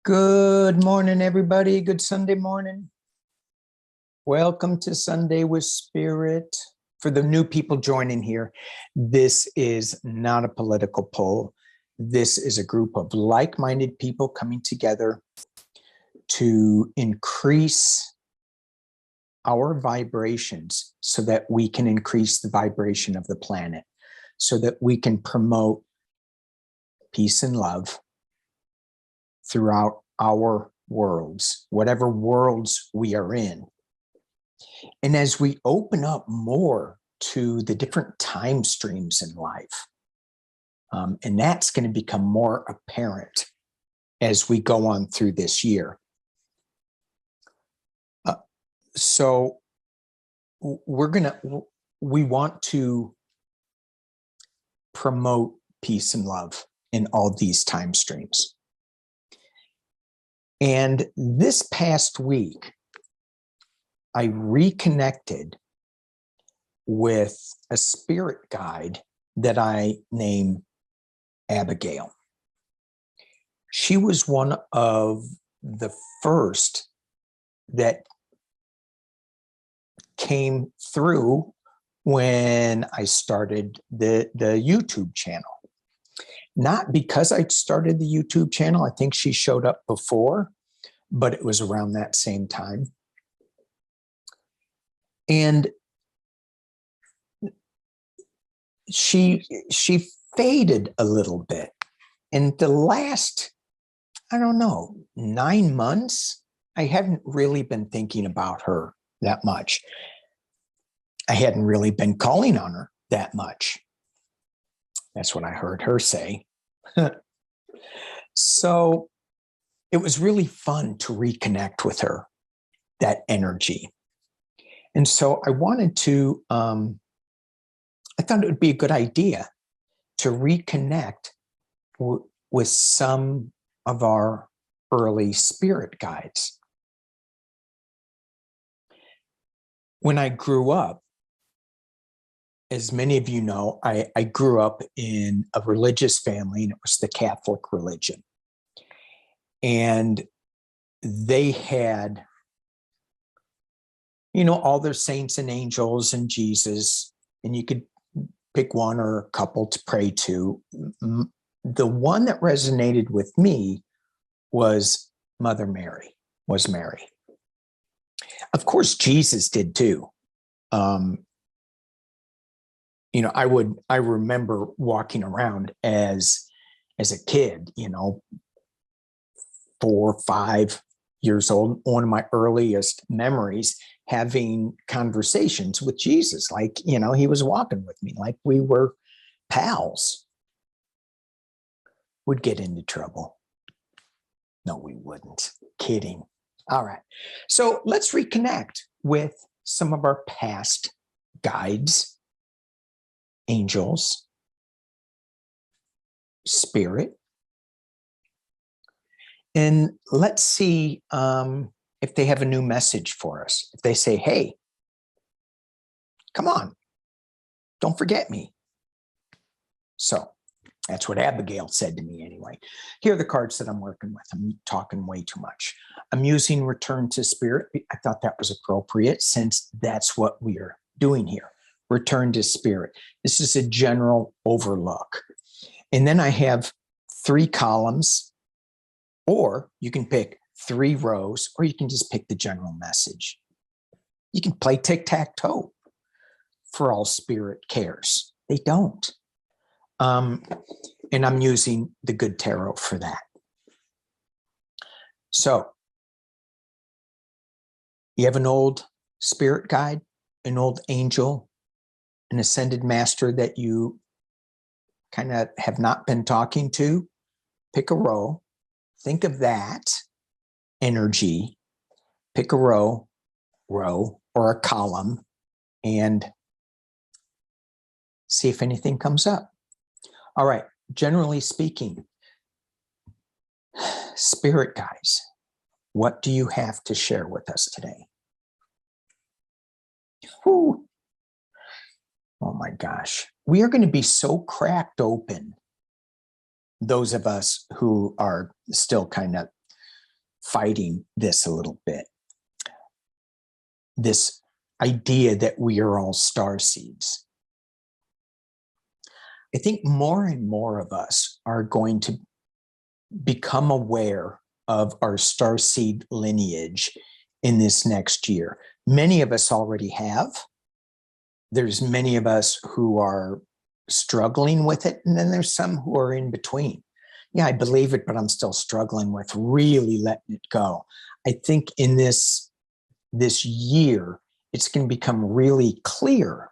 Good morning, everybody. Good Sunday morning. Welcome to Sunday with Spirit. For the new people joining here, this is not a political poll. This is a group of like-minded people coming together to increase our vibrations so that we can increase the vibration of the planet, so that we can promote peace and love throughout our worlds, whatever worlds we are in. And as we open up more to the different time streams in life, and that's going to become more apparent as we go on through this year. So we want to promote peace and love in all these time streams. And this past week, I reconnected with a spirit guide that I named Abigail. She was one of the first that came through when I started the YouTube channel. Not because I started the YouTube channel. I think she showed up before, but it was around that same time. And she faded a little bit. In the last, 9 months, I hadn't really been thinking about her that much. I hadn't really been calling on her that much. That's what I heard her say. So it was really fun to reconnect with her, that energy. And so I wanted to, I thought it would be a good idea to reconnect with some of our early spirit guides. When I grew up, as many of you know, I grew up in a religious family, and it was the Catholic religion. And they had, all their saints and angels and Jesus, and you could pick one or a couple to pray to. The one that resonated with me was Mother Mary, was Mary. Of course, Jesus did too. I remember walking around as a kid, 4 or 5 years old, one of my earliest memories, having conversations with Jesus, like, he was walking with me, like we were pals. Would get into trouble. No, we wouldn't. Kidding. All right. So let's reconnect with some of our past guides, angels, spirit. And let's see if they have a new message for us. If they say, hey, come on, don't forget me. So that's what Abigail said to me anyway. Here are the cards that I'm working with. I'm talking way too much. I'm using Return to Spirit. I thought that was appropriate since that's what we are doing here. Return to Spirit. This is a general overlook. And then I have 3 columns, or you can pick 3 rows, or you can just pick the general message. You can play tic-tac-toe for all spirit cares. They don't. And I'm using the Good Tarot for that. So you have an old spirit guide, an old angel, an ascended master that you kind of have not been talking to. Pick a row. Think of that energy. Pick a row or a column, and see if anything comes up. All right. Generally speaking, spirit guides, what do you have to share with us today? Whew. Oh my gosh. We are going to be so cracked open, those of us who are still kind of fighting this a little bit. This idea that we are all star seeds. I think more and more of us are going to become aware of our starseed lineage in this next year. Many of us already have. There's many of us who are struggling with it, and then there's some who are in between. Yeah, I believe it, but I'm still struggling with really letting it go. I think in this year, it's going to become really clear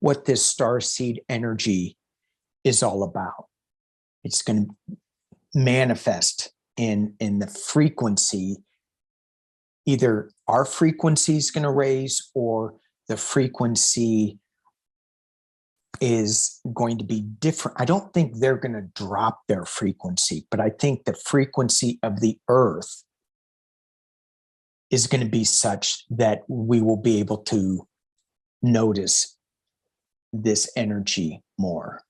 what this starseed energy is all about. It's going to manifest in the frequency. Either our frequency is going to raise, or the frequency is going to be different. I don't think they're going to drop their frequency, but I think the frequency of the earth is going to be such that we will be able to notice this energy more.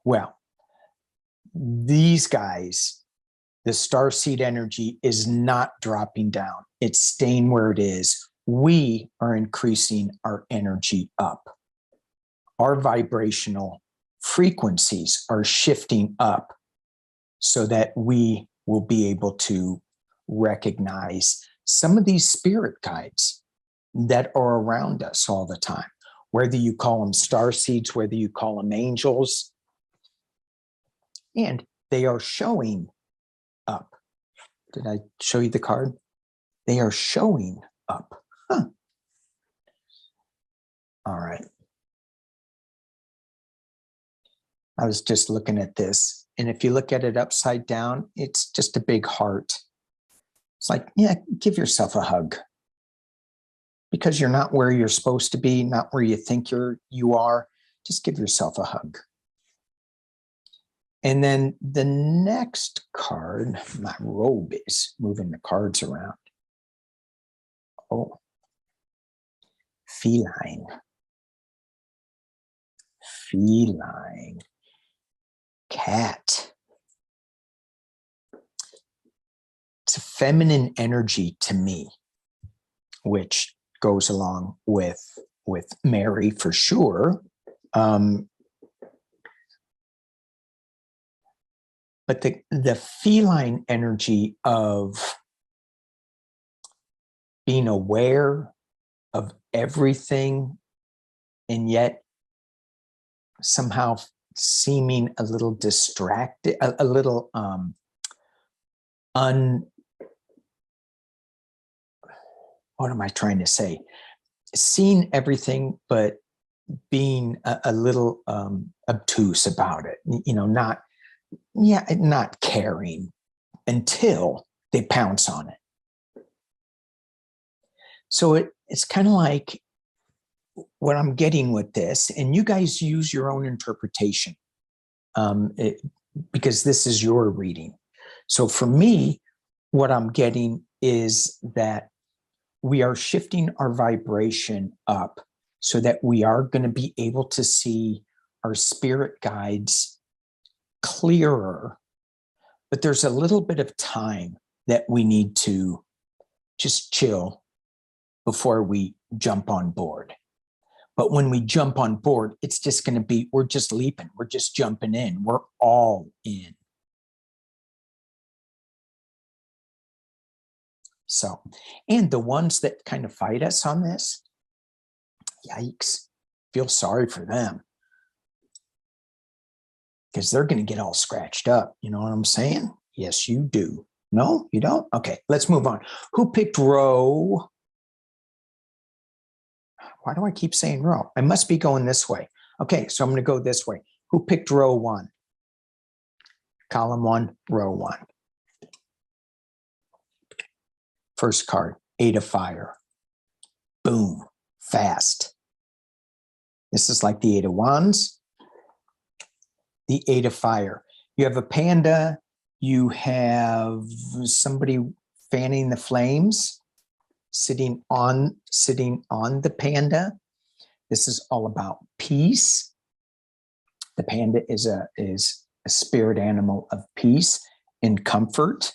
Well, these guys, the starseed energy is not dropping down. It's staying where it is. We are increasing our energy up. Our vibrational frequencies are shifting up so that we will be able to recognize some of these spirit guides that are around us all the time, whether you call them star seeds, whether you call them angels, and they are showing up. Did I show you the card? They are showing up. Huh. All right. I was just looking at this, and if you look at it upside down, it's just a big heart. It's like, yeah, give yourself a hug, because you're not where you're supposed to be, not where you think you are. Just give yourself a hug. And then the next card, my robe is moving the cards around. Oh, feline. Feline. Cat. It's a feminine energy to me, which goes along with Mary for sure. But the feline energy of being aware of everything, and yet somehow seeming a little distracted, a little what am I trying to say? Seeing everything, but being a little obtuse about it, not caring until they pounce on it. So it's kind of like what I'm getting with this, and you guys use your own interpretation because this is your reading. So for me, what I'm getting is that we are shifting our vibration up so that we are going to be able to see our spirit guides clearer. But there's a little bit of time that we need to just chill before we jump on board. But when we jump on board, it's just going to be, we're just leaping. We're just jumping in. We're all in. So, and the ones that kind of fight us on this, yikes, feel sorry for them. Because they're going to get all scratched up. You know what I'm saying? Yes, you do. No, you don't? Okay, let's move on. Who picked row? Why do I keep saying row? I must be going this way. Okay, so I'm going to go this way. Who picked row 1? Column 1, row 1. First card, 8 of fire. Boom, fast. This is like the 8 of wands. The 8 of fire. You have a panda. You have somebody fanning the flames, sitting on the panda. This is all about peace. The panda is a spirit animal of peace, in comfort.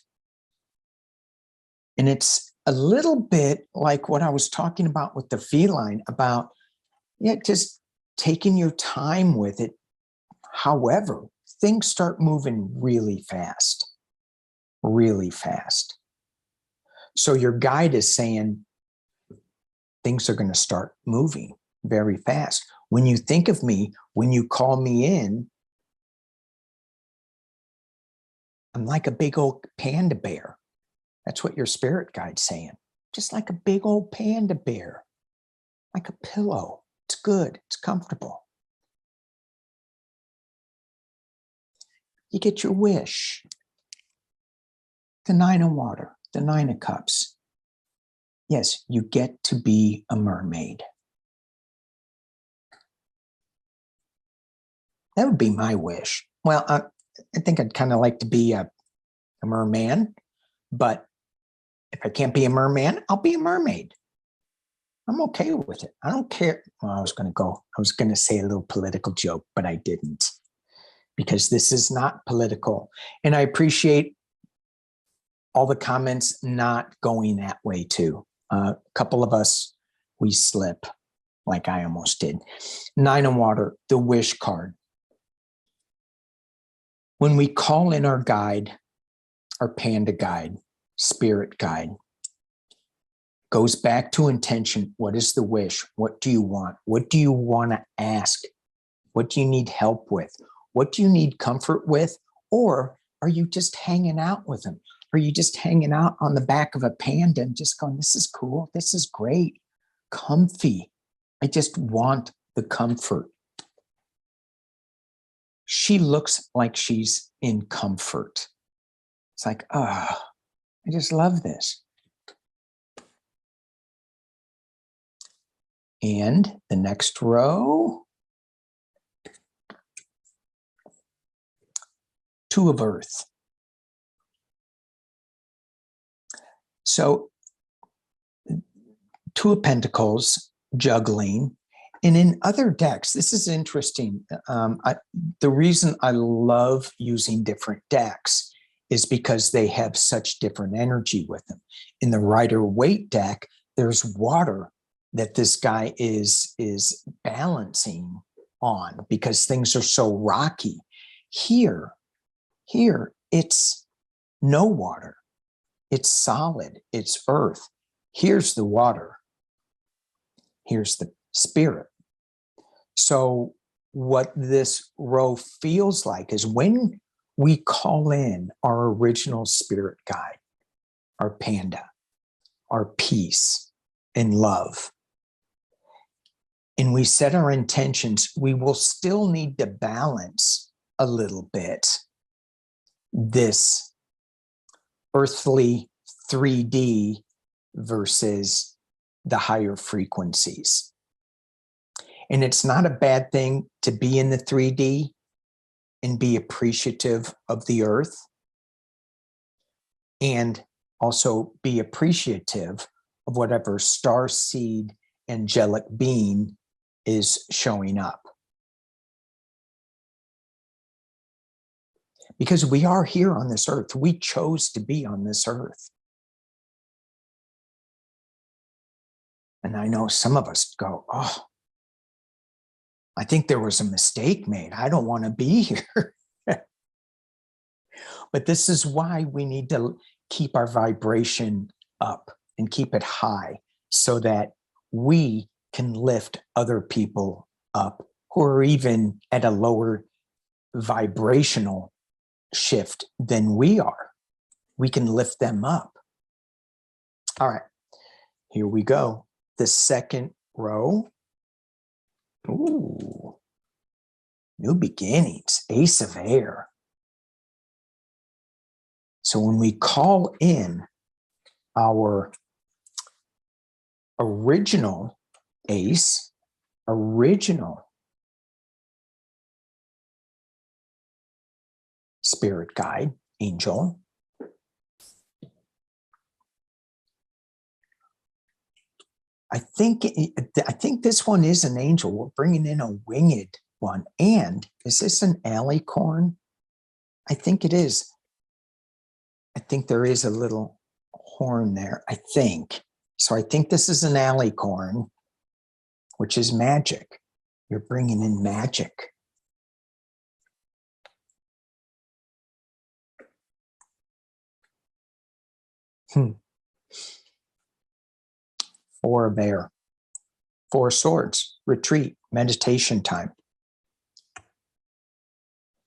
And it's a little bit like what I was talking about with the feline, about just taking your time with it. However, things start moving really fast, really fast. So your guide is saying things are going to start moving very fast. When you think of me, when you call me in, I'm like a big old panda bear. That's what your spirit guide's saying. Just like a big old panda bear, like a pillow. It's good. It's comfortable. You get your wish. The 9 of water, the 9 of cups. Yes, you get to be a mermaid. That would be my wish. Well, I think I'd kind of like to be a merman, but if I can't be a merman, I'll be a mermaid. I'm okay with it. I don't care. Well, I was going to say a little political joke, but I didn't, because this is not political. And I appreciate all the comments not going that way too. A couple of us, we slip, like I almost did. 9 of water, the wish card. When we call in our guide, our panda guide, spirit guide, goes back to intention. What is the wish? What do you want? What do you want to ask? What do you need help with? What do you need comfort with? Or are you just hanging out with them? Are you just hanging out on the back of a panda and just going, this is cool, this is great, comfy. I just want the comfort. She looks like she's in comfort. It's like, I just love this. And the next row, 2 of earth. So 2 of pentacles, juggling. And in other decks, this is interesting. The reason I love using different decks is because they have such different energy with them. In the Rider-Waite deck, there's water that this guy is balancing on because things are so rocky. Here, it's no water. It's solid. It's earth. Here's the water. Here's the spirit. So what this row feels like is when we call in our original spirit guide, our panda, our peace and love, and we set our intentions, we will still need to balance a little bit this earthly 3D versus the higher frequencies. And it's not a bad thing to be in the 3D and be appreciative of the earth, and also be appreciative of whatever starseed angelic being is showing up. Because we are here on this earth. We chose to be on this earth. And I know some of us go, oh, I think there was a mistake made. I don't want to be here. But this is why we need to keep our vibration up and keep it high so that we can lift other people up who are even at a lower vibrational shift than we are. We can lift them up. All right, here we go. The second row. Ooh, new beginnings, Ace of Air. So when we call in our original ace, original spirit guide, angel, I think this one is an angel. We're bringing in a winged one. And is this an alicorn? I think it is. I think there is a little horn there, I think. So I think this is an alicorn, which is magic. You're bringing in magic. Or a bear. Four of Swords, retreat, meditation time.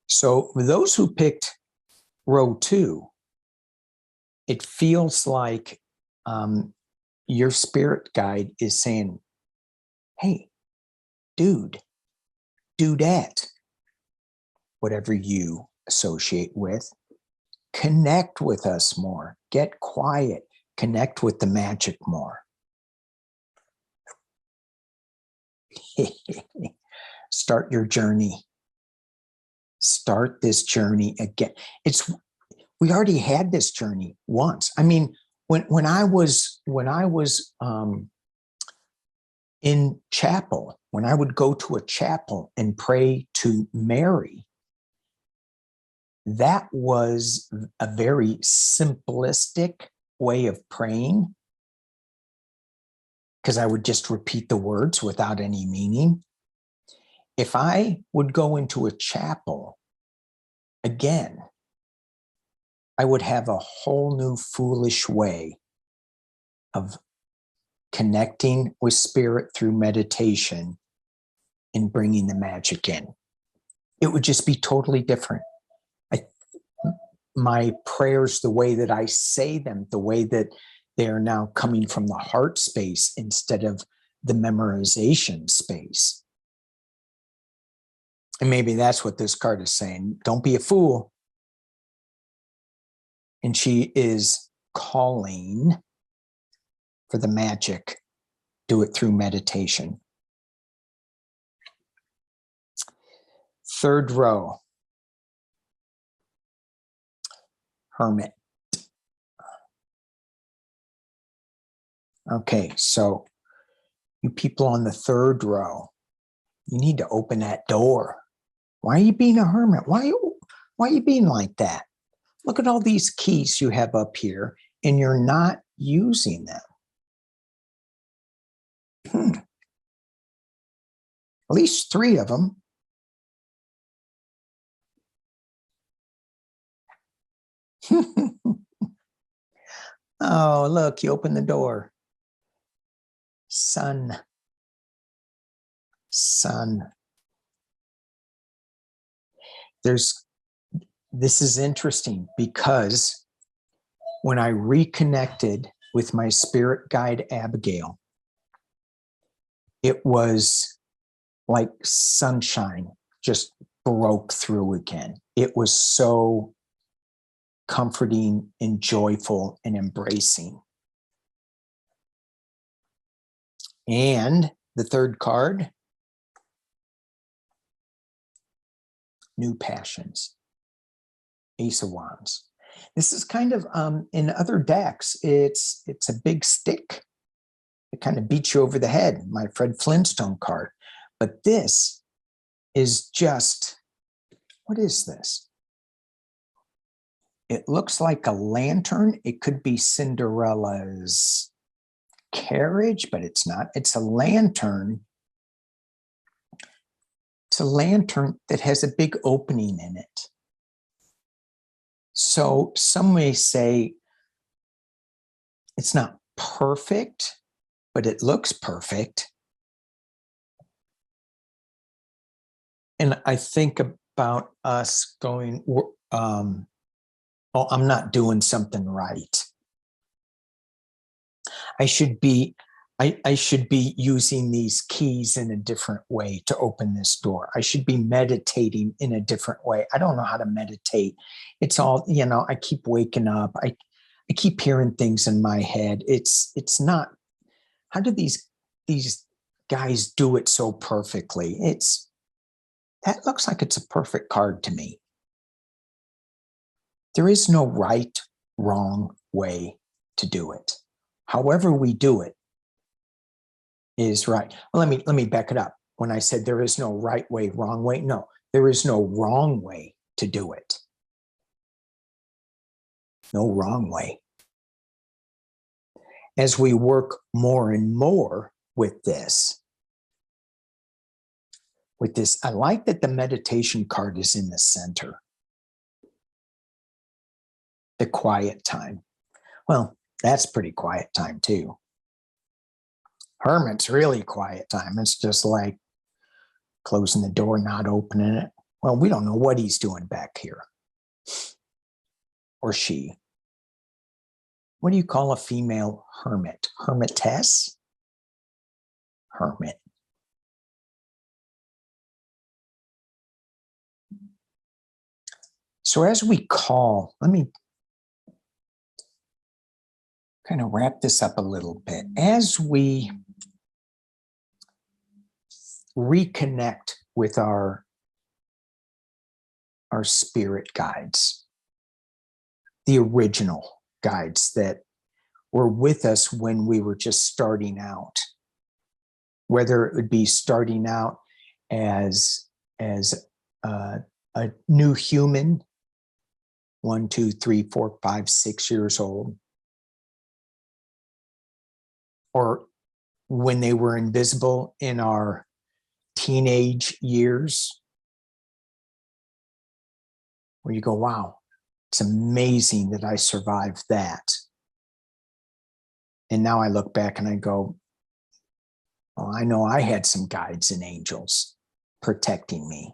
So for those who picked row 2, it feels like your spirit guide is saying, hey, dude, dudette, whatever you associate with, connect with us more, get quiet, connect with the magic more. Start your journey. Start this journey again. We already had this journey once. I mean, when I was in chapel, when I would go to a chapel and pray to Mary, that was a very simplistic way of praying, because I would just repeat the words without any meaning. If I would go into a chapel again, I would have a whole new foolish way of connecting with spirit through meditation and bringing the magic in. It would just be totally different. My prayers, the way that I say them, the way that they are now coming from the heart space instead of the memorization space. And maybe that's what this card is saying. Don't be a fool. And she is calling for the magic. Do it through meditation. Third row. Hermit. Okay, so you people on the third row, you need to open that door. Why are you being a hermit? Why are you being like that? Look at all these keys you have up here, and you're not using them. At least 3 of them. Oh, look, you open the door. Sun. This is interesting, because when I reconnected with my spirit guide, Abigail, it was like sunshine just broke through again. It was so comforting and joyful and embracing. And the third card, new passions, Ace of Wands. This is kind of, in other decks, it's a big stick. It kind of beats you over the head, my Fred Flintstone card. But this is just, what is this? It looks like a lantern. It could be Cinderella's carriage, but it's not. It's a lantern. It's a lantern that has a big opening in it. So some may say it's not perfect, but it looks perfect. And I think about us going, oh, I'm not doing something right. I should be using these keys in a different way to open this door. I should be meditating in a different way. I don't know how to meditate. It's all, I keep waking up. I keep hearing things in my head. It's not, how do these guys do it so perfectly? That looks like it's a perfect card to me. There is no right, wrong way to do it. However we do it is right. Well, let me back it up. When I said there is no right way, wrong way, no, there is no wrong way to do it. no wrong way. As we work more and more with this, I like that the meditation card is in the center. The quiet time. Well, that's pretty quiet time too. Hermit's really quiet time. It's just like closing the door, not opening it. Well, we don't know what he's doing back here. Or she. What do you call a female hermit? Hermitess? Hermit. So as we call, let me kind of wrap this up a little bit. As we reconnect with our spirit guides, the original guides that were with us when we were just starting out, whether it would be starting out as a new human, 1, 2, 3, 4, 5, 6 years old, or when they were invisible in our teenage years, where you go, wow, it's amazing that I survived that. And now I look back and I go, well, I know I had some guides and angels protecting me.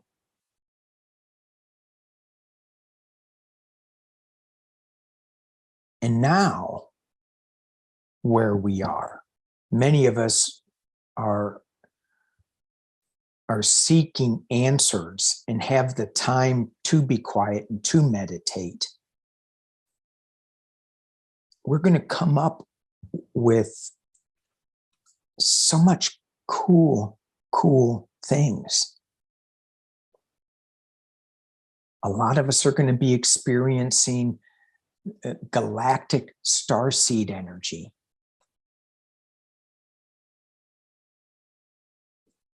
And now, where we are, many of us are seeking answers and have the time to be quiet and to meditate. We're going to come up with so much cool things. A lot of us are going to be experiencing galactic starseed energy,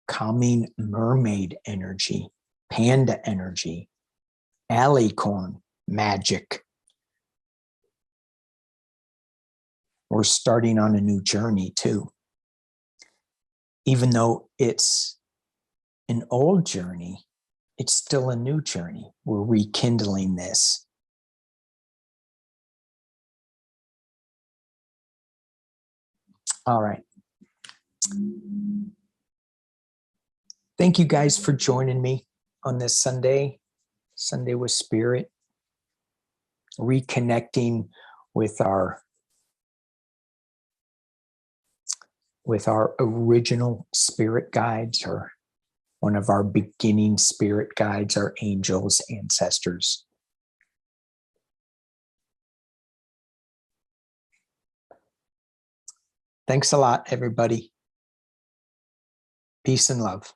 calming mermaid energy, panda energy, alicorn magic. We're starting on a new journey too. Even though it's an old journey, it's still a new journey. We're rekindling this. All right. Thank you guys for joining me on this Sunday with Spirit, reconnecting with our original spirit guides, or one of our beginning spirit guides, our angels, ancestors. Thanks a lot, everybody. Peace and love.